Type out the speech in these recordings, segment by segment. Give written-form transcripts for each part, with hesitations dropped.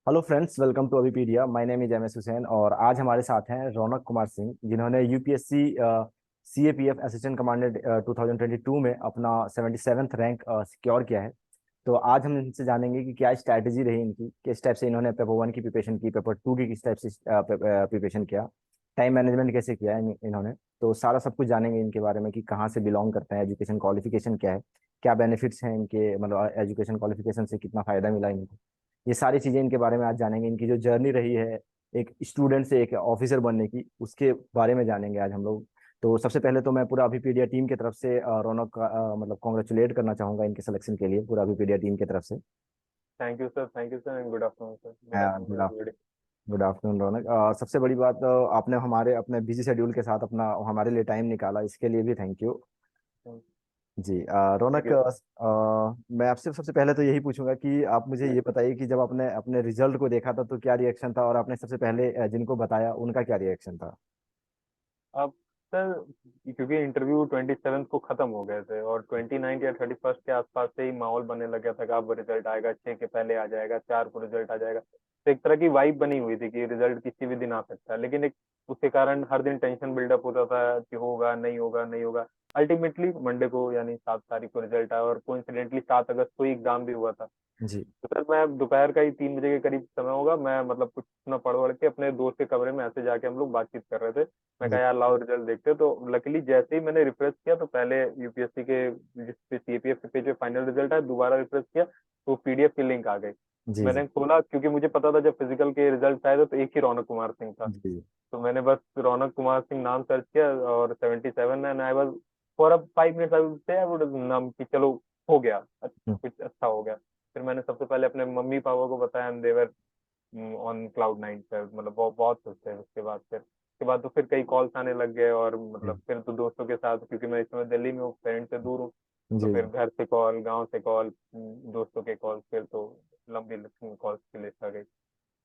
Hello friends, welcome to Abhipedia. My name is M S Hussain और आज हमारे साथ हैं रौनक कुमार सिंह, जिन्होंने यूपीएससी सीएपीएफ असिस्टेंट कमांडेंट 2022 में अपना 77th रैंक सिक्योर किया है। तो आज हम इनसे जानेंगे कि क्या स्ट्रैटेजी रही इनकी, किस टाइप से इन्होंने पेपर वन की प्रिपरेशन की, पेपर टू की किस टाइप से प्रिपरेशन किया, टाइम मैनेजमेंट कैसे किया है इन्होंने। तो सारा सब कुछ जानेंगे इनके बारे में कि कहाँ से बिलोंग करते हैं, एजुकेशन क्वालिफिकेशन क्या है, क्या बेनिफिट्स हैं इनके, मतलब एजुकेशन क्वालिफिकेशन से कितना फायदा मिला इनको। ये सारी चीजें इनके बारे में आज जानेंगे। इनकी जो जर्नी रही है एक स्टूडेंट से एक ऑफिसर बनने की, उसके बारे में जानेंगे आज हम लोग। तो सबसे पहले तो मैं पूरा अभिपीडिया टीम की तरफ से रौनक का मतलब कॉन्ग्रेचुलेट करना चाहूंगा इनके सिलेक्शन के लिए, पूरा अभिपीडिया टीम की तरफ से। Thank you sir and good afternoon sir. Good good afternoon everybody. Good afternoon Raunak. सबसे बड़ी बात, आपने हमारे अपने बिजी शेड्यूल के साथ अपना हमारे लिए टाइम निकाला, इसके लिए भी थैंक यू। जी थैंक रौनक, यू सर। मैं आपसे सबसे पहले तो यही पूछूंगा कि आप मुझे ये बताइए कि जब आपने अपने रिजल्ट को देखा था तो क्या रिएक्शन था, और आपने सबसे पहले जिनको बताया उनका क्या रिएक्शन था। अब सर, क्योंकि इंटरव्यू 27 को खत्म हो गए थे और 29 या 31 के आसपास से ही माहौल बनने लग गया था कि अब रिजल्ट आएगा, 6 के पहले आ जाएगा, 4 को रिजल्ट आ जाएगा। तो एक तरह की वाइब बनी हुई थी कि रिजल्ट किसी भी दिन आ सकता है, लेकिन एक उसके कारण हर दिन टेंशन बिल्डअप होता था कि होगा नहीं होगा नहीं होगा। अल्टीमेटली मंडे को यानी 7 तारीख को रिजल्ट आया और कोइंसिडेंटली 7 अगस्त को ही एग्जाम भी हुआ था। जी तो सर मैं दोपहर का ही 3 बजे के करीब समय होगा, मैं मतलब कुछ ना पढ़ वढ़ के अपने दोस्त के कमरे में ऐसे जाके हम लोग बातचीत कर रहे थे। मैं कहा जी यार लाओ रिजल्ट देखते हैं। तो लकीली जैसे ही मैंने रिफ्रेश किया तो पहले यूपीएससी के जिस पे सीपीएफ के पेज पे फाइनल रिजल्ट आया, दोबारा रिफ्रेश किया तो पीडीएफ की लिंक आ गई। जी जी मैंने खोला क्योंकि मुझे पता था जब फिजिकल के रिजल्ट आए थे तो एक ही रौनक कुमार सिंह था। जी। तो मैंने बस रौनक कुमार सिंह नाम सर्च किया और 77 and I was for a 5 minutes I would say I would नाम कि चलो हो गया, कुछ अच्छा हो गया। फिर मैंने सबसे पहले अपने मम्मी पापा को बताया and they were on cloud nine पे, मतलब बहुत बहुत खुश थे। उसके बाद तो फिर कई कॉल्स आने लग गए और मतलब फिर तो दोस्तों के साथ, क्योंकि मैं इस समय दिल्ली में हूँ, पेरेंट्स से दूर हूँ। तो जी फिर घर से कॉल, गांव से कॉल, दोस्तों के कॉल, फिर तो लंबी कॉल्स की लिस्ट आ गई।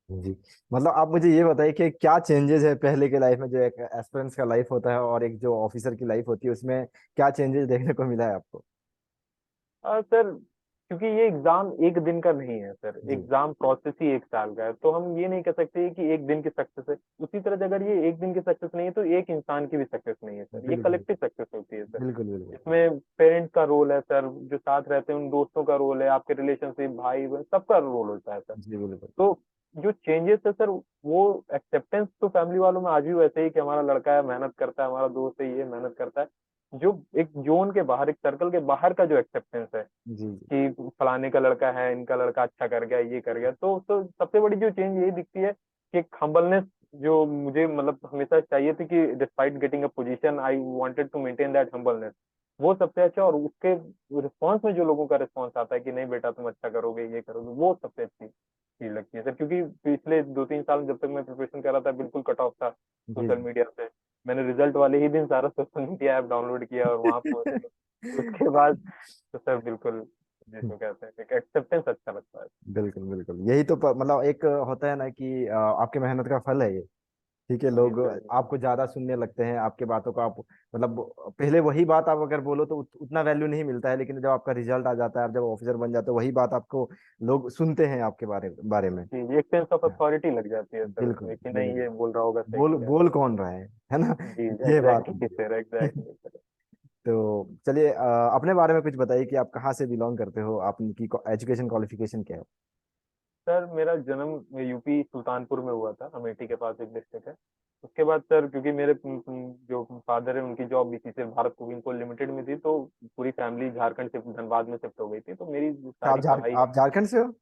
जी। मतलब आप मुझे ये बताइए कि क्या चेंजेस है पहले के लाइफ में, जो एक एस्पिरेंट्स का लाइफ होता है और एक जो ऑफिसर की लाइफ होती है, उसमें क्या चेंजेस देखने को मिला है आपको। सर, क्योंकि ये एग्जाम एक दिन का नहीं है सर, जी एग्जाम प्रोसेस ही 1 साल का है, तो हम ये नहीं कह सकते कि एक दिन की सक्सेस है। उसी तरह से अगर ये एक दिन की सक्सेस नहीं है तो एक इंसान की भी सक्सेस नहीं है सर, ये बिल्कुल कलेक्टिव सक्सेस होती है सर। बिल्कुल बिल्कुल। इसमें पेरेंट्स का रोल है सर, जो साथ रहते हैं उन दोस्तों का रोल है, आपके रिलेशनशिप, भाई बहन, सबका रोल होता है सर। जी बिल्कुल। तो जो चेंजेस है सर, वो एक्सेप्टेंस तो फैमिली वालों में आज भी वैसे ही कि हमारा लड़का है, मेहनत करता है, हमारा दोस्त है, ये मेहनत करता है। जो एक जोन के बाहर, एक सर्कल के बाहर का जो एक्सेप्टेंस है जी जी कि फलाने का लड़का है, इनका लड़का अच्छा कर गया, ये कर गया, तो सबसे बड़ी जो चेंज यही दिखती है कि एक हम्बलनेस जो मुझे मतलब हमेशा चाहिए थी कि despite getting a position I wanted to maintain that humbleness. वो सबसे अच्छा, और उसके रिस्पॉन्स में जो लोगों का रिस्पॉन्स आता है कि नहीं बेटा तुम अच्छा करोगे, ये करोगे, वो सबसे अच्छी चीज लगती है सर। क्योंकि पिछले 2-3 साल जब तक मैं प्रिपरेशन कर रहा था बिल्कुल कट ऑफ था जी सोशल मीडिया से। मैंने रिजल्ट वाले ही दिन सारा सोशल मीडिया ऐप डाउनलोड किया और वहां पोस्ट। उसके बाद तो सर बिल्कुल, जी। जिसको कहते हैं एक एक्सेप्टेंस अच्छा लगता है। बिल्कुल बिल्कुल, यही तो मतलब एक होता है ना कि आपके मेहनत का फल है ये। ठीक है, जी लोग सर। आपको ज्यादा सुनने लगते हैं, आपके बातों का आप मतलब पहले वही बात आप अगर बोलो तो उतना वैल्यू नहीं मिलता है, लेकिन जब आपका रिजल्ट आ जाता है, आप जब ऑफिसर बन जाते हो, वही बात आपको लोग सुनते हैं आपके बारे बारे में। जी, एक सेंस ऑफ अथॉरिटी लग जाती है सर बिल्कुल उसमें कि नहीं बिल्कुल। ये बोल रहा होगा सही बोल है। बोल कौन रहा है ना। जी ये बात एग्जैक्टली होती सर, है। Exactly sir. तो चलिए, अपने बारे में कुछ बताइए कि आप कहाँ से बिलोंग करते हो, आपकी एजुकेशन क्वालिफिकेशन क्या है। सर मेरा जन्म यूपी सुल्तानपुर में हुआ था, अमेठी के पास एक डिस्ट्रिक्ट है। उसके बाद सर क्योंकि मेरे जो फादर है उनकी जॉब बीसी से भारत कोविंग को लिमिटेड में थी, तो पूरी फैमिली झारखंड से धनबाद में शिफ्ट हो गई थी, तो मेरी तो सारी पढ़ाई। आप झारखंड से हो।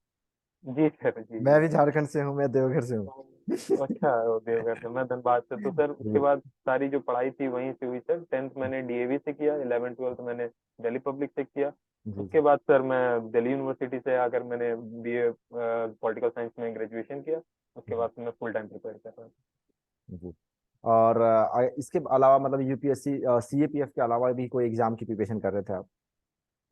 जी सर, जी मैं जी। भी झारखंड से हूँ, मैं देवघर से हूँ। अच्छा, वो देवघर से, मैं धनबाद से। तो सर उसके बाद सारी जो पढ़ाई थी वहीं से हुई सर। 10th मैंने डीएवी से किया, 11th 12th मैंने दिल्ली पब्लिक से किया। जी उसके बाद सर मैं दिल्ली यूनिवर्सिटी से आकर मैंने बीए पॉलिटिकल साइंस में ग्रेजुएशन किया। उसके जी बाद मैं फुल टाइम प्रिपेयर कर रहा जी। और इसके अलावा मतलब यूपीएससी सीएपीएफ के अलावा भी कोई एग्जाम की प्रिपरेशन कर रहे थे आप।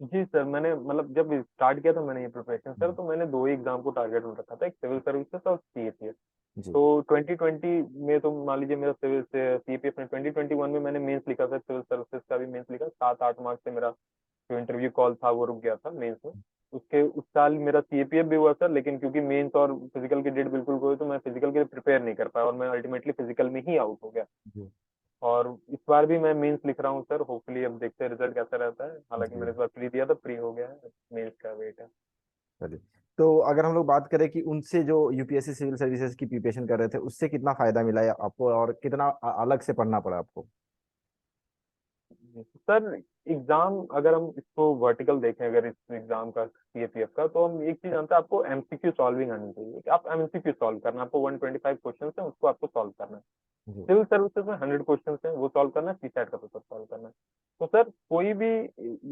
हूँ। जी सर, मैंने मतलब जब स्टार्ट किया था मैंने ये प्रिपरेशन सर, हम्म, तो मैंने दो ही एग्जाम को टारगेट में रखा था, एक सिविल सर्विसेज और सीएपीएफ। जी तो 2020 में तो मान लीजिए मेरा सिविल से सीपीएफ में, 2021 में मैंने मेंस लिखा था, सिविल सर्विसेज का भी मेंस लिखा, 7-8 मार्क्स से मेरा जो इंटरव्यू कॉल था वो रुक गया था मेंस में। उसके उस साल मेरा सीएपीएफ भी हुआ सर, लेकिन क्योंकि मेंस और फिजिकल की डेट बिल्कुल गई तो मैं फिजिकल के लिए प्रिपेयर नहीं कर पाया और मैं अल्टीमेटली फिजिकल में ही आउट हो गया। जी और इस बार भी मैं मेंस लिख रहा हूँ सर, होपफुली अब देखते हैं रिजल्ट कैसा रहता है। हालांकि जी। मैंने इस बार प्री दिया था, प्री हो गया है, मेंस का वेट है। चलिए, तो अगर हम लोग बात करें कि उनसे जो यूपीएससी सिविल सर्विसेज की प्रिपरेशन कर रहे थे उससे कितना फायदा मिला है आपको और कितना अलग से पढ़ना पड़ा आपको? सर एग्जाम अगर हम इसको वर्टिकल देखें, अगर इस एग्जाम का सीएपीएफ का, तो हम एक चीज जानते हैं, आपको एमसीक्यू सॉल्विंग आनी चाहिए कि आप एमसीक्यू सॉल्व करना, आपको 125 क्वेश्चन है उसको आपको सॉल्व करना है। जी सिविल सर्विसेज में 100 क्वेश्चन है, वो सॉल्व करना है, सीसैट का पेपर सॉल्व करना है। तो सर कोई भी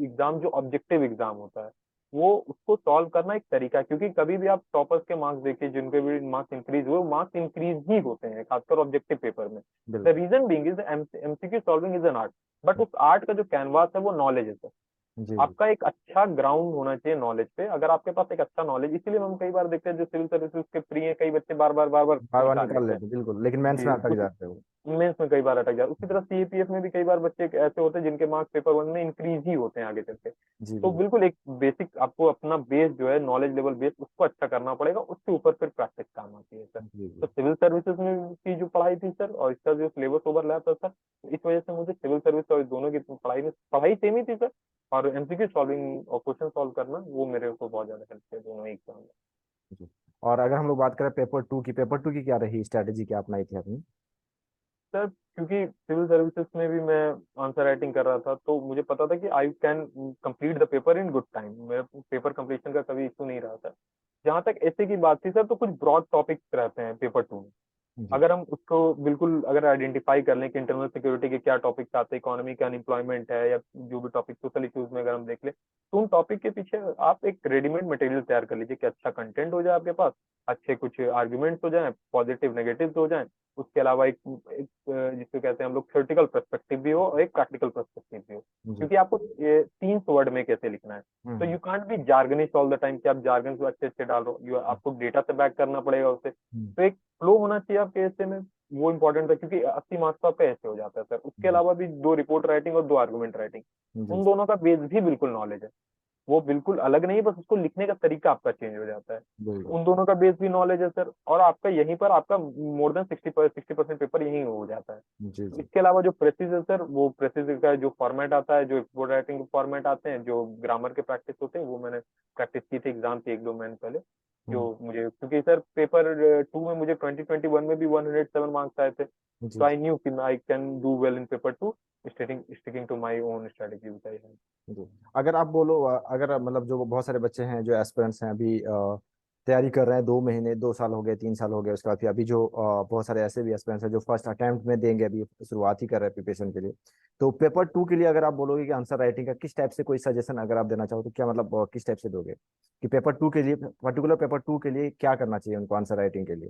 एग्जाम जो ऑब्जेक्टिव एग्जाम होता है वो उसको सॉल्व करना एक तरीका है, क्योंकि कभी भी आप टॉपर्स के मार्क्स देखिए, जिनके भी मार्क्स इंक्रीज हुए, मार्क्स इंक्रीज ही होते हैं, खासकर ऑब्जेक्टिव पेपर में। द बिल्कुल। Reason being is MCQ solving is an art, but उस आर्ट का जो कैनवास है वो नॉलेज है सर। जी जी। आपका एक अच्छा ग्राउंड होना चाहिए नॉलेज पे, अगर आपके पास एक अच्छा नॉलेज, इसीलिए हम कई बार देखते हैं जो सिविल सर्विसेज के प्री हैं, कई बच्चे बार बार बार बार निकाल निकाल लेते हैं। लेते बिल्कुल, लेकिन मेंस में जी, अटक कुछ जाते हो। मेंस में कई बार अटक जाते, उसी तरह सीएपीएफ में भी कई बार बच्चे ऐसे होते हैं जिनके मार्क्स पेपर वन में इंक्रीज ही होते हैं आगे चल के। जी तो बिल्कुल। बिल्कुल एक बेसिक आपको अपना बेस जो है, नॉलेज लेवल बेस, उसको अच्छा करना पड़ेगा, उसके ऊपर फिर प्रैक्टिस काम आती है सर। जी तो जी। सिविल सर्विसेज में की जो पढ़ाई थी सर, और इसका जो सिलेबस ओवरलैप था सर, इस वजह से मुझे सिविल सर्विस और इस दोनों की पढ़ाई सेम ही थी सर। और एमसीक्यू सॉल्विंग और क्वेश्चन सॉल्व करना, वो मेरे को बहुत ज्यादा हेल्प किया दोनों एग्जाम में। जी। और अगर हम लोग बात करें पेपर 2 की क्या रही स्ट्रैटेजी, क्या अपनाई थी आपने? सर क्योंकि सिविल सर्विसेज में भी मैं आंसर राइटिंग कर रहा था, तो मुझे पता था कि I can complete the paper in good time, मेरा पेपर कंप्लीशन का कभी इशू नहीं रहा था। जहां तक ऐसे की बात थी सर, तो कुछ ब्रॉड टॉपिक्स रहते हैं पेपर 2 में। जी अगर हम उसको बिल्कुल अगर आइडेंटिफाई कर लें कि इंटरनल सिक्योरिटी के क्या टॉपिक्स आते हैं, इकोनॉमी का अनएम्प्लॉयमेंट है, या जो भी टॉपिक सोशल इश्यूज में अगर हम देख लें, तो उन टॉपिक के पीछे आप एक रेडीमेड मटेरियल तैयार कर लीजिए कि अच्छा कंटेंट हो जाए आपके पास, अच्छे कुछ आर्ग्यूमेंट्स हो जाए, पॉजिटिव नेगेटिव हो जाए। उसके अलावा जिसको कहते हैं हम लोग थ्योरेटिकल पर्सपेक्टिव भी हो और एक प्रैक्टिकल पर्सपेक्टिव भी हो, जी। क्योंकि आपको ये 3 वर्ड में कैसे लिखना है। तो hmm you can't be jargonish all the time कि आप जार्गन को अच्छे अच्छे डाल रहे हो, आपको डेटा से बैक करना पड़ेगा उसे। हम्म, तो एक फ्लो होना चाहिए आपके ऐसे में, वो इंपॉर्टेंट है, क्योंकि 80 मार्क्स तो आपका ऐसे हो जाता है सर। उसके जी अलावा भी 2 रिपोर्ट राइटिंग और 2 आर्गुमेंट राइटिंग, जी उन दोनों का बेस भी बिल्कुल नॉलेज है। वो बिल्कुल अलग नहीं, बस उसको लिखने का तरीका आपका चेंज हो जाता है। बिल्कुल। उन दोनों का बेस भी नॉलेज है सर, और आपका यहीं पर आपका मोर देन 60% पेपर यहीं हो जाता है। जी जी। इसके अलावा जो प्रेसिज है सर, वो प्रेसिज का जो फॉर्मेट आता है, जो रिपोर्ट राइटिंग के फॉर्मेट आते हैं, जो ग्रामर के प्रैक्टिस होते हैं, वो मैंने प्रैक्टिस की थी एग्जाम के 1-2 महीने पहले। जो हम्म मुझे, क्योंकि सर पेपर 2 में मुझे 2021 में भी 107 मार्क्स आए थे, तो जी आई न्यू कि I can do well in paper 2, sticking to my own strategy which I have. जी। अगर आप बोलो अगर मतलब जो बहुत सारे बच्चे हैं जो एस्पिरेंट्स हैं अभी तैयारी कर रहे हैं, 2 महीने 2 साल हो गए 3 साल हो गए, उसके बाद फिर अभी जो बहुत सारे ऐसे भी एस्पिरेंट्स हैं जो फर्स्ट अटेम्प्ट में देंगे, अभी शुरुआत ही कर रहे हैं प्रिपरेशन के लिए। तो पेपर 2 के लिए अगर आप बोलोगे कि आंसर राइटिंग का किस टाइप से कोई सजेशन अगर आप देना चाहो तो क्या मतलब किस टाइप से दोगे कि पेपर 2 के लिए, पर्टिकुलर पेपर 2 के लिए क्या करना चाहिए उनको आंसर राइटिंग के लिए?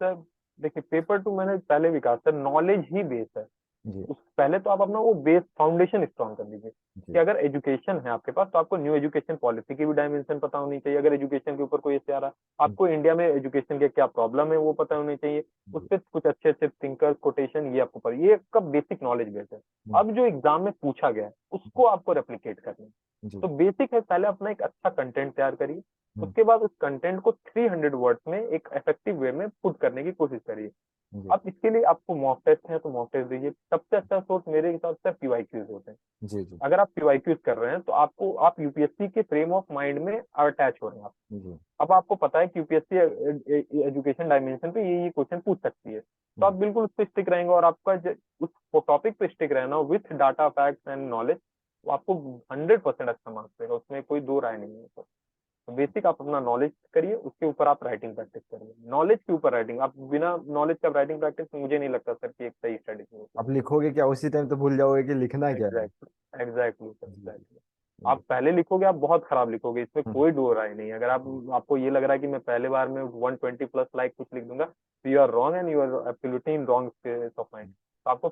सर देखिए, पेपर 2 मैंने पहले भी कहा सर, नॉलेज ही बेस है। जी उस पहले तो आप अपना वो बेस फाउंडेशन स्ट्रॉन्ग कर लीजिए, कि जी अगर एजुकेशन है आपके पास, तो आपको न्यू एजुकेशन पॉलिसी की भी डायमेंशन पता होनी चाहिए। अगर एजुकेशन के ऊपर कोई ऐसे आ रहा है, आपको इंडिया में एजुकेशन के क्या प्रॉब्लम है वो पता होनी चाहिए। उस जी पर कुछ अच्छे अच्छे थिंकर्स कोटेशन, ये आपको पता, ये आपका बेसिक नॉलेज बेस है। हम्म, अब जो एग्जाम में पूछा गया है उसको आपको रेप्लिकेट करना है। जी तो बेसिक है, पहले अपना एक अच्छा कंटेंट तैयार करिए, हम्म, उसके बाद उस कंटेंट को 300 वर्ड्स में एक इफेक्टिव वे में पुट करने की कोशिश करिए। जी अब इसके लिए आपको मॉक टेस्ट है तो मॉक टेस्ट दीजिए। सबसे अच्छा सोर्स मेरे हिसाब से पीवाईक्यूज होते हैं। जी जी अगर आप पीवाईक्यूज कर रहे हैं तो आपको, आप यूपीएससी के फ्रेम ऑफ माइंड में अटैच हो रहे हैं आप। जी अब आपको पता है कि यूपीएससी एजुकेशन डायमेंशन पे ये क्वेश्चन पूछ सकती है, तो आप हम्म, बिल्कुल उस पर स्टिक रहेंगे, और आपका उस टॉपिक पे स्टिक रहना with data facts and knowledge, वो आपको 100% अच्छा मार्क्स देगा, उसमें कोई दो राय नहीं है। तो बेसिक आप अपना नॉलेज करिए, उसके ऊपर आप राइटिंग प्रैक्टिस करिए। नॉलेज के ऊपर राइटिंग, आप बिना नॉलेज का राइटिंग प्रैक्टिस, मुझे नहीं लगता सर कि एक सही स्ट्रेटेजी होती आप लिखोगे क्या उसी टाइम तो भूल जाओगे कि लिखना है। क्या है? एग्जैक्टली एग्जैक्टली सर, जी एग्जैक्टली। जी आप पहले लिखोगे, आप बहुत खराब लिखोगे, इसमें हम्म, कोई दो राय नहीं है। अगर आप, आपको ये लग रहा है कि मैं पहले बार में 120+ लाइक कुछ लिख दूंगा, तो you are wrong and you are absolutely in wrong state of mind. तो आपको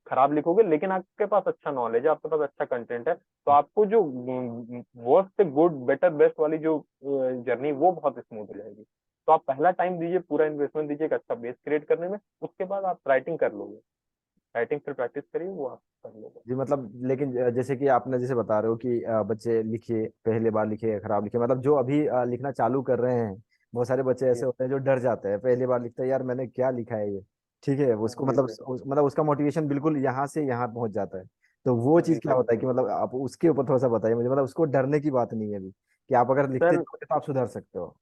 खराब लिखोगे, लेकिन आपके पास अच्छा नॉलेज है, आपके पास अच्छा कंटेंट है, तो आपको जो वर्स्ट से गुड बेटर बेस्ट वाली जो जर्नी, वो बहुत स्मूथ हो जाएगी। तो आप पहला टाइम दीजिए, पूरा इन्वेस्टमेंट दीजिए एक अच्छा बेस क्रिएट करने में, उसके बाद आप राइटिंग कर लोगे। राइटिंग फिर प्रैक्टिस करिए, वो आप कर लोगे। जी मतलब, लेकिन जैसे कि आपने जैसे बता रहे हो कि बच्चे लिखे, पहले बार लिखे खराब लिखे, मतलब जो अभी लिखना चालू कर रहे हैं, बहुत सारे बच्चे जी ऐसे होते हैं जो डर जाते हैं पहली बार लिखते हैं, यार मैंने क्या लिखा है ये। ठीक है, उसको जी मतलब जी मतलब उसका मोटिवेशन बिल्कुल यहाँ से यहाँ पहुंच जाता है। तो वो जी चीज़ क्या होता है कि मतलब आप उसके ऊपर थोड़ा सा बताइए मुझे, मतलब उसको डरने की बात नहीं है अभी, कि आप अगर लिखते सर। जाओगे तो आप सुधर सकते हो।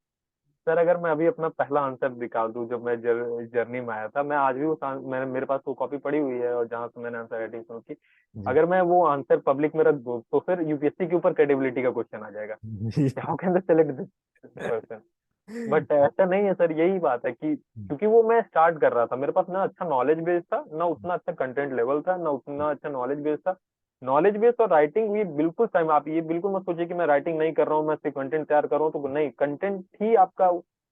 सर अगर मैं अभी अपना पहला आंसर निकाल दूं, जब मैं जर्नी में आया था, मैं आज भी मैंने, मेरे पास वो कॉपी पड़ी हुई है और जहाँ से मैंने आंसर राइटिंग शुरू की, जी। अगर मैं वो आंसर पब्लिक में रख दूं तो फिर यूपीएससी के ऊपर क्रेडिबिलिटी का क्वेश्चन आ जाएगा, how can they select this person. But ऐसा नहीं है सर, यही बात है कि क्योंकि वो मैं स्टार्ट कर रहा था, मेरे पास ना अच्छा नॉलेज बेस था, ना उतना अच्छा कंटेंट लेवल था, ना उतना अच्छा नॉलेज बेस था। नॉलेज बेस और राइटिंग ये बिल्कुल सेम, आप ये बिल्कुल मत सोचिए कि मैं राइटिंग नहीं कर रहा हूँ, मैं सिर्फ कंटेंट तैयार कर रहा हूँ, तो नहीं, कंटेंट ही आपका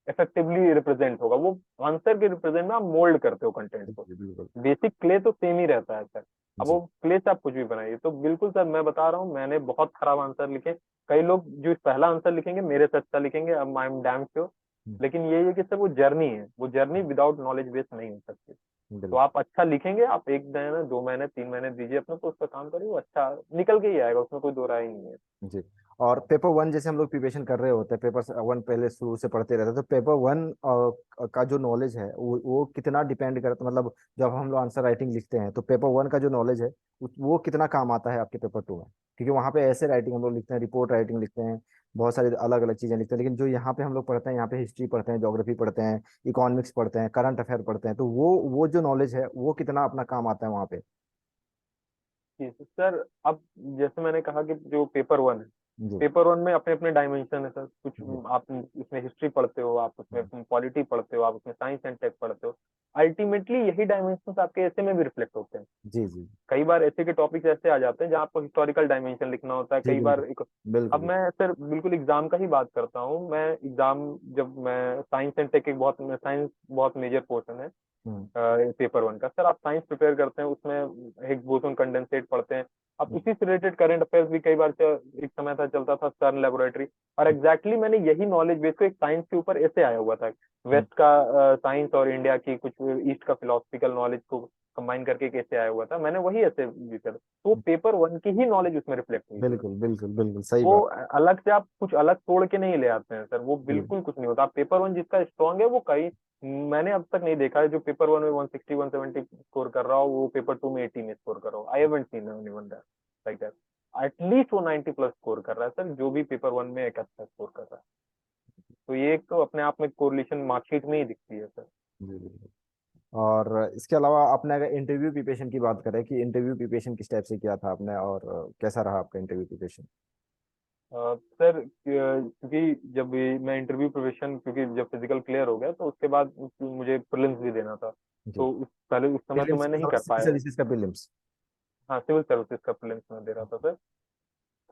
इफेक्टिवली रिप्रेजेंट होगा, वो आंसर के रिप्रेजेंट में आप मोल्ड करते हो कंटेंट को। जी बिल्कुल। बेसिक क्ले तो सेम ही रहता है सर। अब वो जी। क्ले से आप कुछ भी बनाइए, तो बिल्कुल सर मैं बता रहा हूँ, मैंने बहुत खराब आंसर लिखे। कई लोग जो पहला आंसर लिखेंगे मेरे से अच्छा लिखेंगे, अब आई एम डैम श्योर। लेकिन ये है कि सर वो जर्नी है, वो जर्नी विदाउट नॉलेज बेस नहीं हो सकती। तो बिल्कुल। आप अच्छा लिखेंगे, आप 1 महीने 2 महीने 3 महीने दीजिए अपने को, उस पर काम करिए, वो अच्छा निकल के ही आएगा, उसमें कोई दो राय नहीं है। जी। और पेपर वन जैसे हम लोग प्रिपरेशन कर रहे होते हैं, पेपर वन पहले शुरू से पढ़ते रहते हैं, तो पेपर वन का जो नॉलेज है वो कितना डिपेंड करता है, मतलब जब हम लोग आंसर राइटिंग लिखते हैं तो पेपर वन का जो नॉलेज है वो कितना काम आता है आपके पेपर टू में? क्योंकि वहाँ पे ऐसे राइटिंग हम लोग लिखते हैं, रिपोर्ट राइटिंग लिखते हैं, बहुत सारी अलग अलग चीजें लिखते हैं, लेकिन जो यहाँ पे हम लोग पढ़ते हैं, यहाँ पे हिस्ट्री पढ़ते हैं, ज्योग्राफी पढ़ते हैं, इकोनॉमिक्स पढ़ते हैं, करंट अफेयर पढ़ते हैं, तो वो जो नॉलेज है वो कितना अपना काम आता है वहाँ पे? जी सर। अब जैसे मैंने कहा कि जो पेपर वन है, जी। पेपर वन में अपने अपने डायमेंशन है सर, कुछ जी। आप उसमें हिस्ट्री पढ़ते हो, आप उसमें पॉलिटी पढ़ते हो, आप उसमें साइंस एंड टेक पढ़ते हो। अल्टीमेटली यही डायमेंशन आपके ऐसे में भी रिफ्लेक्ट होते हैं। जी। जी। कई बार ऐसे के टॉपिक्स ऐसे आ जाते हैं जहाँ आपको हिस्टोरिकल डायमेंशन लिखना होता है, जी कई बार बिल्कुल। एक। अब बिल्कुल। मैं सर बिल्कुल एग्जाम का ही बात करता हूँ, मैं एग्जाम, जब मैं साइंस एंड टेक, एक बहुत साइंस बहुत मेजर पोर्शन है हम्म। पेपर वन का। सर आप साइंस प्रिपेयर करते हैं, उसमें हिग्स बोसोन कंडेंसेट पढ़ते हैं, अब हम्म। उसी से रिलेटेड करंट अफेयर्स भी कई बार एक समय था चलता था सर्न लेबोरेटरी। और एग्जैक्टली मैंने यही नॉलेज बेस को एक साइंस के ऊपर ऐसे आया हुआ था, हम्म। वेस्ट का साइंस और इंडिया की कुछ ईस्ट का फिलोसफिकल नॉलेज को कंबाइन करके कैसे आया हुआ था, मैंने वही ऐसे भी कर, तो पेपर वन की ही नॉलेज उसमें रिफ्लेक्ट हुई थी। बिल्कुल बिल्कुल बिल्कुल सही वो बात। अलग से आप कुछ अलग तोड़ के नहीं ले आते हैं सर, वो बिल्कुल। बिल्कुल कुछ नहीं होता। आप पेपर वन जिसका स्ट्रांग है वो कई, मैंने अब तक नहीं देखा है जो पेपर वन में 160 170 स्कोर कर रहा हो वो पेपर टू में 80 में स्कोर कर रहा हो। I haven't seen anyone that like that. At least वो 90 प्लस स्कोर कर रहा है सर, जो भी पेपर वन में एक अच्छा स्कोर कर रहा है। तो ये एक तो अपने आप में कोरिलेशन मार्कशीट में ही दिखती है सर। जी बिल्कुल। और इसके अलावा आपने अगर इंटरव्यू प्रिपरेशन की बात करें कि इंटरव्यू प्रिपरेशन किस टाइप से किया था आपने, और कैसा रहा आपका इंटरव्यू प्रिपरेशन? सर क्योंकि जब मैं इंटरव्यू प्रिपरेशन, क्योंकि जब फिजिकल क्लियर हो गया तो उसके बाद मुझे प्रीलिम्स भी देना था, जी। तो पहले उस समय तो प्रीलिम्स मैं नहीं मतलब कर सिविल पाया। सर्विसेज का प्रीलिम्स? हाँ सिविल सर्विसेज का प्रीलिम्स में दे रहा था सर।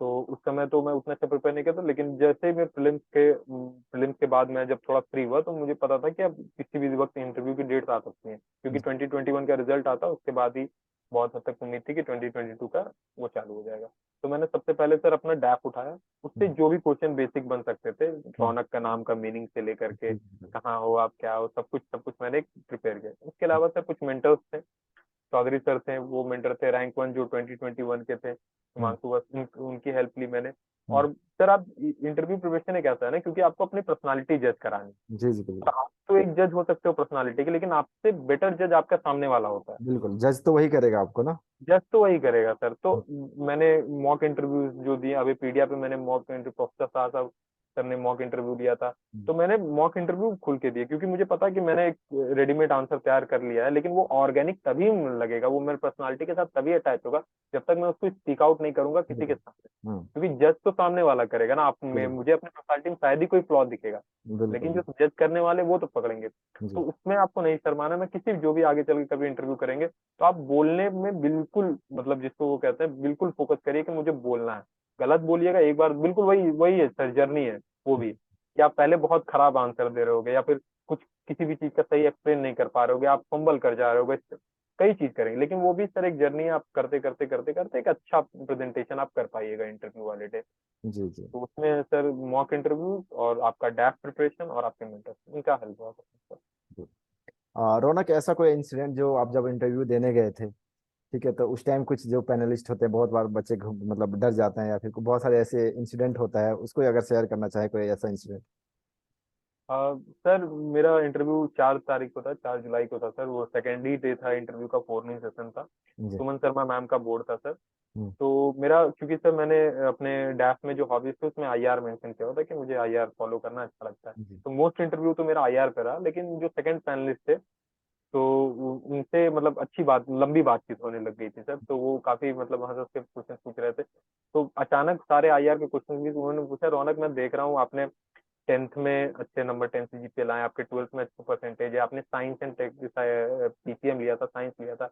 तो उस समय तो मैं उतना अच्छा प्रिपेयर नहीं किया था, लेकिन जैसे ही मैं प्रीलिम्स के बाद मैं जब थोड़ा फ्री हुआ तो मुझे पता था कि अब किसी भी वक्त इंटरव्यू की डेट्स आ सकती हैं, क्योंकि 2021 का रिजल्ट आता उसके बाद ही बहुत हद तक उम्मीद थी कि 2022 का वो चालू हो जाएगा। तो मैंने सबसे पहले सर अपना डैप उठाया, उससे जो भी क्वेश्चन बेसिक बन सकते थे, रौनक का नाम का मीनिंग से लेकर के कहाँ हो आप, क्या हो, सब कुछ मैंने प्रिपेयर किया। उसके अलावा सर कुछ मेंटर्स थे, चौधरी सर थे, वो मेंटर थे रैंक वन जो 2021 के थे, हिमांशु बस, उनकी हेल्प ली मैंने। और सर आप इंटरव्यू प्रिपरेशन एक ऐसा है ना, क्योंकि आपको अपनी पर्सनालिटी जज करानी है। जी जी तो बिल्कुल। आप तो एक जज हो सकते हो पर्सनालिटी के, लेकिन आपसे बेटर जज आपका सामने वाला होता है। बिल्कुल जज तो वही करेगा आपको ना। जज तो वही करेगा सर। तो मैंने मॉक इंटरव्यूज जो दिए, अभी पीडिया पे मैंने मॉक इंटरव्यू, प्रोफेसर साहब सर ने मॉक इंटरव्यू दिया था, तो मैंने मॉक इंटरव्यू खुल के दिए, क्योंकि मुझे पता है कि मैंने एक रेडीमेड आंसर तैयार कर लिया है, लेकिन वो ऑर्गेनिक तभी लगेगा, वो मेरे पर्सनालिटी के साथ तभी अटैच होगा जब तक मैं उसको स्पीक आउट नहीं करूंगा किसी के बिल्कुल। सामने। हम्म। क्योंकि जज तो सामने वाला करेगा ना, आप में बिल्कुल। मुझे अपनी पर्सनालिटी में शायद ही कोई फ्लॉ दिखेगा, लेकिन बिल्कुल। जो जज करने वाले वो तो पकड़ेंगे। तो जी। उसमें आपको नहीं शर्माना, मैं किसी जो भी आगे चल के कभी इंटरव्यू करेंगे तो आप बोलने में बिल्कुल, मतलब जिसको वो कहते हैं, बिल्कुल फोकस करिए कि मुझे बोलना है। गलत बोलिएगा एक बार, बिल्कुल वही वही है सर, जर्नी है वो भी, कि आप पहले बहुत खराब आंसर दे रहे होगे, या फिर कुछ किसी भी चीज का सही एक्सप्लेन नहीं कर पा रहे होगे, आप फंबल कर जा रहे होगे, कई चीज करेंगे, लेकिन वो भी सर एक जर्नी है, आप करते करते करते करते एक अच्छा प्रेजेंटेशन आप कर पाइएगा इंटरव्यू वाले डे। जी। जी। तो उसमें सर मॉक इंटरव्यू और आपका डैप प्रिपरेशन और आपके मेंटर, इनका हेल्प हुआ सर। जी। रौनक, ऐसा कोई इंसिडेंट जो आप जब इंटरव्यू देने गए थे ठीक है, तो उस टाइम कुछ जो पैनलिस्ट होते हैं बहुत बार बच्चे मतलब डर जाते हैं या फिर बहुत सारे ऐसे इंसिडेंट होता है, उसको अगर शेयर करना चाहे कोई ऐसा इंसिडेंट। सर मेरा इंटरव्यू 4 तारीख को था, 4 जुलाई को था सर। वो सेकेंड ही डे था इंटरव्यू का, फोरनून सेशन था। जी। सुमन शर्मा मैम का बोर्ड था सर। हम्म। तो मेरा, क्योंकि सर मैंने अपने डैफ में जो हॉबीज थी उसमें आईआर मेंशन किया हुआ था कि मुझे आईआर फॉलो करना अच्छा लगता है। जी। तो मोस्ट इंटरव्यू तो मेरा आईआर पे रहा, लेकिन जो सेकंड पैनलिस्ट थे तो उनसे मतलब अच्छी बात, लंबी बातचीत होने लग गई थी सर। तो वो काफी मतलब हंस हंस के क्वेश्चन पूछ रहे थे। तो अचानक सारे आईआर के क्वेश्चन भी उन्होंने पूछा, रौनक मैं देख रहा हूँ आपने टेंथ में अच्छे नंबर, 10 से जीपीए लाए, आपके ट्वेल्थ में अच्छे परसेंटेज है, आपने साइंस एंड टेक पीसीएम लिया था, साइंस लिया था,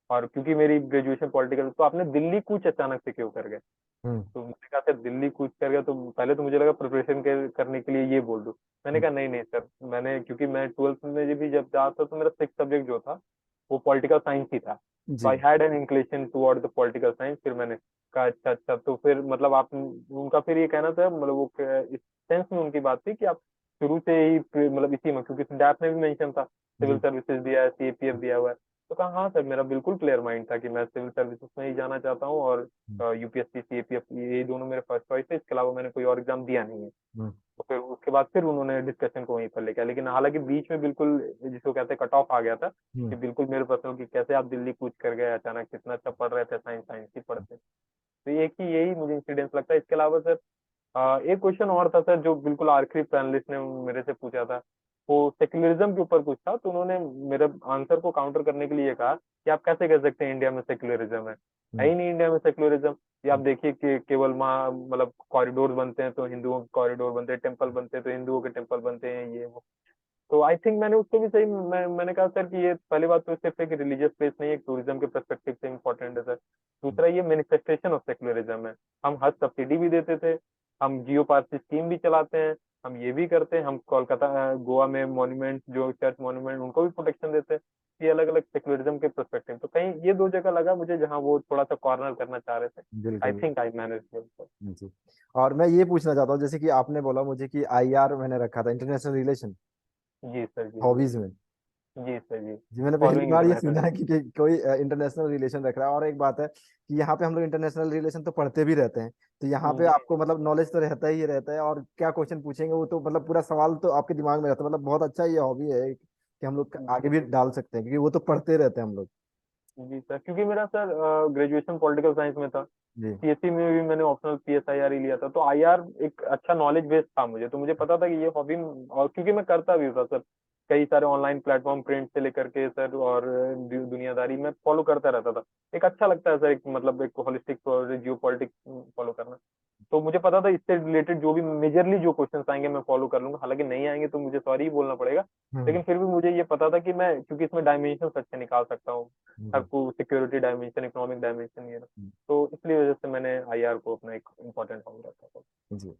और क्योंकि मेरी ग्रेजुएशन पॉलिटिकल, तो आपने दिल्ली कूच अचानक से क्यों कर गए? हम्म। तो मैंने कहा सर दिल्ली कूच कर गया, तो पहले तो मुझे लगा प्रिपरेशन करने के लिए ये बोल दूं। मैंने हम्म। कहा नहीं नहीं सर, मैंने, क्योंकि मैं ट्वेल्थ में जब जा था तो मेरा सिक्स सब्जेक्ट जो था वो पॉलिटिकल साइंस ही था। तो आई जी। Had an inclination toward the political science. फिर मैंने कहा अच्छा अच्छा, तो फिर मतलब आप, उनका फिर ये कहना था, मतलब वो इस सेंस में उनकी बात थी कि आप शुरू से ही मतलब इसी में, क्योंकि डैप में भी मेंशन था सिविल जी। सर्विसेज दिया है, सीएपीएफ दिया हुआ है। तो कहा हाँ सर, मेरा बिल्कुल क्लियर माइंड था कि मैं सिविल सर्विसेज में ही जाना चाहता हूँ, और हम्म। यूपीएससी सीएपीएफ ये दोनों मेरे फर्स्ट चॉइस है, इसके अलावा मैंने कोई और एग्जाम दिया नहीं है। हम्म। तो फिर उसके बाद फिर उन्होंने डिस्कशन को वहीं पर लेके आया, लेकिन हालांकि बीच में बिल्कुल जिसको कहते हैं कट ऑफ आ गया था हम्म। कि बिल्कुल मेरे पर्सनल की कैसे आप दिल्ली कूच कर गए अचानक, कितना अच्छा पढ़ रहे थे, साइंस साइंस ही पढ़ते। तो एक ही यही मुझे इंसिडेंस लगता है। इसके अलावा सर एक क्वेश्चन और था सर, जो बिल्कुल आखिरी पैनलिस्ट ने मेरे से पूछा था। वो सेक्युलरिज्म के ऊपर कुछ था, तो उन्होंने मेरे आंसर को काउंटर करने के लिए ये कहा कि आप कैसे कह सकते हैं इंडिया में सेक्युलरिज्म है हम्म। ही नहीं इंडिया में सेक्युलरिज्म। ये आप देखिए कि केवल वहाँ मतलब कॉरिडोर बनते हैं तो हिंदुओं के कॉरिडोर बनते हैं, टेम्पल बनते हैं तो हिंदुओं के टेम्पल बनते हैं, ये वो। तो आई थिंक मैंने उसको भी सही, मैंने कहा सर कि ये पहली बात तो सिर्फ एक रिलीजियस प्लेस नहीं है, एक टूरिज्म के परस्पेक्टिव से इम्पोर्टेंट है सर। दूसरा ये मैनिफेस्टेशन ऑफ सेक्युलरिज्म है। हम हज सब्सिडी भी देते थे, हम जियो पास स्कीम भी चलाते हैं, हम ये भी करते हैं, हम कोलकाता गोवा में मॉन्यूमेंट, जो चर्च मॉन्यूमेंट, उनको भी प्रोटेक्शन देते हैं। ये अलग अलग सेक्युलरिज्म के परस्पेक्टिव, तो कहीं ये दो जगह लगा मुझे जहाँ वो थोड़ा सा कॉर्नर करना चाह रहे थे। आई बिल्कुल। Think I manage. जी। और मैं ये पूछना चाहता हूँ, जैसे कि आपने बोला मुझे कि आईआर मैंने रखा था इंटरनेशनल रिलेशन जी सर, जी जी। हॉबीज में। जी सर जी। जी, मैंने पहली फॉलोइंग बार ये इंटरनेशनल। सुना है कि कोई इंटरनेशनल रिलेशन रख रहा है। और एक बात है कि यहाँ पे हम लोग इंटरनेशनल रिलेशन तो पढ़ते भी रहते हैं, तो यहाँ पे जी आपको मतलब नॉलेज तो रहता ही रहता है, और क्या क्वेश्चन पूछेंगे वो तो मतलब पूरा सवाल तो आपके दिमाग में रहता है। मतलब बहुत अच्छा ये हॉबी है कि हम लोग आगे भी डाल सकते हैं, क्योंकि वो तो पढ़ते रहते हैं हम लोग। जी सर, क्योंकि मेरा सर ग्रेजुएशन पॉलिटिकल साइंस में था। जी। सीएससी में भी मैंने ऑप्शनल पीएसआईआर ही लिया था, तो आईआर एक अच्छा नॉलेज बेस था मुझे, तो मुझे पता था कि ये हॉबी, और क्योंकि मैं करता भी था सर, कई सारे ऑनलाइन प्लेटफॉर्म प्रिंट से लेकर के सर, और दुनियादारी में फॉलो करता रहता था। एक अच्छा लगता है सर, एक मतलब एक होलिस्टिक जियो पॉलिटिक्स फॉलो करना। तो मुझे पता था इससे रिलेटेड जो भी मेजरली जो क्वेश्चंस आएंगे मैं फॉलो कर लूंगा, हालांकि नहीं आएंगे तो मुझे सॉरी ही बोलना पड़ेगा। हम्म। लेकिन फिर भी मुझे ये पता था कि मैं, क्योंकि इसमें डायमेंशन अच्छे निकाल सकता हूँ, जी। आपको सिक्योरिटी डायमेंशन, इकोनॉमिक डायमेंशन, ये ना। हम्म। तो इसलिए वजह से मैंने आईआर को अपना एक इम्पोर्टेंट हॉबी रखा था। जी।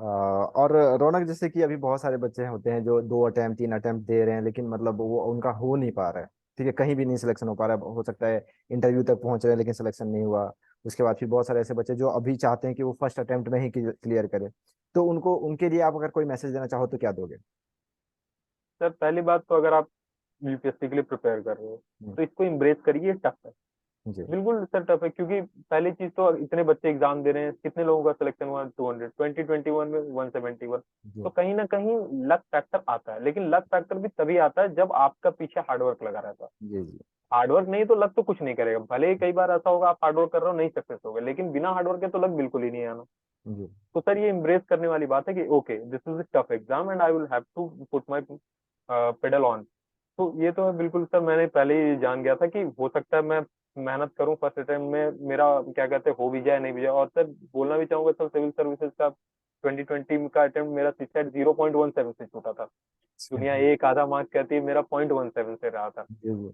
और रौनक, जैसे कि अभी बहुत सारे बच्चे होते हैं जो 2 अटेम्प्ट 3 अटेम्प्ट दे रहे हैं, लेकिन मतलब वो उनका हो नहीं पा रहा है। ठीक है, कहीं भी नहीं सिलेक्शन हो पा रहा है, हो सकता है इंटरव्यू तक पहुंच रहे हैं लेकिन सिलेक्शन नहीं हुआ। उसके बाद फिर बहुत सारे ऐसे बच्चे जो अभी चाहते हैं कि वो फर्स्ट अटेम्प्ट में ही क्लियर करें। तो उनको, उनके लिए आप अगर कोई मैसेज देना चाहो तो क्या दोगे? सर पहली बात तो, अगर आप यूपीएससी के लिए प्रिपेयर कर रहे हो हम्म। तो इसको इम्ब्रेस करिए, टफ है, जी। बिल्कुल सर टफ है। क्योंकि पहली चीज तो इतने बच्चे एग्जाम दे रहे हैं, कितने लोगों का सिलेक्शन हुआ? 200, 2021 में 171। जी। तो कहीं ना कहीं लक फैक्टर आता है, लेकिन लक फैक्टर भी तभी आता है जब आपका पीछे हार्डवर्क लगा रहता है। जी। जी। हार्डवर्क नहीं तो लक तो कुछ नहीं करेगा, भले ही कई बार ऐसा होगा आप हार्डवर्क कर रहे हो नहीं सक्सेस होगे, लेकिन बिना हार्डवर्क के तो लक बिल्कुल ही नहीं आना। जी। तो सर ये इम्ब्रेस करने वाली बात है कि okay this is a tough exam and I will have to put my pedal on. तो ये तो है बिल्कुल सर, मैंने पहले ही जान गया था कि हो सकता है मैं मेहनत करूं, फर्स्ट अटेम्प्ट में मेरा क्या कहते हैं हो भी जाए नहीं भी जाए। और सर बोलना भी चाहूंगा सर, सिविल सर्विसेज का 2020 का अटेम्प्ट मेरा सीसैट 0.17 से छूटा था। दुनिया एक आधा मार्क्स कहती है, मेरा 0.17 से रहा था। जी। जी।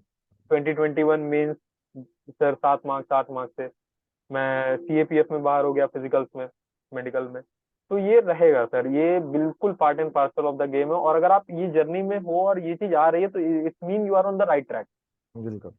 2021 मीन्स सर 7 मार्क्स 8 मार्क्स से मैं सीएपीएफ में बाहर हो गया, फिजिकल्स में, मेडिकल में। तो ये रहेगा सर, ये बिल्कुल part and parcel of the game है, और अगर आप ये जर्नी में हो और ये चीज आ रही है तो it mean you are on the right track. बिल्कुल।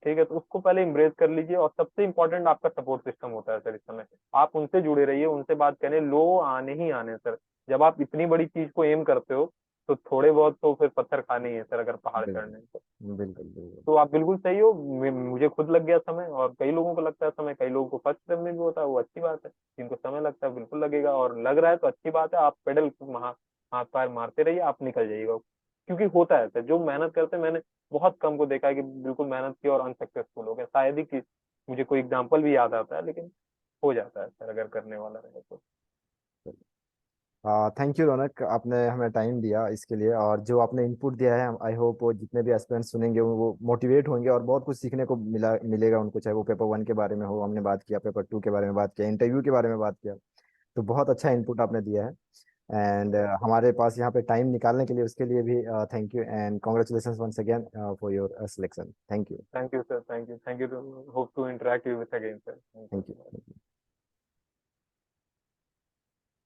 ठीक है, तो उसको पहले इम्ब्रेस कर लीजिए, और सबसे इंपॉर्टेंट आपका सपोर्ट सिस्टम होता है सर इस समय। आप उनसे जुड़े रहिए, उनसे बात करें, लो आने ही आने सर। जब आप इतनी बड़ी चीज को एम करते हो तो थोड़े बहुत तो फिर पत्थर खाने ही है सर, अगर पहाड़ चढ़ने हैं तो। बिल्कुल बिल्कुल बिल्कुल। तो आप बिल्कुल सही हो, मुझे खुद लग गया समय, और कई लोगों को लगता है समय, कई लोगों को फर्स्ट टाइम में भी होता है, वो अच्छी बात है। जिनको समय लगता है बिल्कुल लगेगा, और लग रहा है तो अच्छी बात है। आप पेडल हाथ पैर मारते रहिए, आप निकल जाइएगा। क्योंकि होता है सर, जो मेहनत करते हैं, मैंने बहुत कम को देखा है कि बिल्कुल मेहनत की और अनसक्सेसफुल हो गया। शायद ही कि मुझे कोई एग्जाम्पल भी याद आता है, लेकिन हो जाता है सर अगर करने वाला रहे तो। थैंक यू रौनक, आपने हमें टाइम दिया इसके लिए, और जो आपने इनपुट दिया है, आई होप वो जितने भी एस्पिरेंट्स सुनेंगे वो मोटिवेट होंगे और बहुत कुछ सीखने को मिलेगा उनको, चाहे वो पेपर 1 के बारे में हो, हमने बात किया, पेपर 2 के बारे में बात किया, इंटरव्यू के बारे में बात किया। तो बहुत अच्छा इनपुट आपने दिया है। एंड हमारे पास यहाँ पे टाइम निकालने के लिए, उसके लिए भी thank you, and congratulation once again for your selection. Thank you. Thank you sir, thank you, thank you, hope to interact you with again sir, thank thank you. You.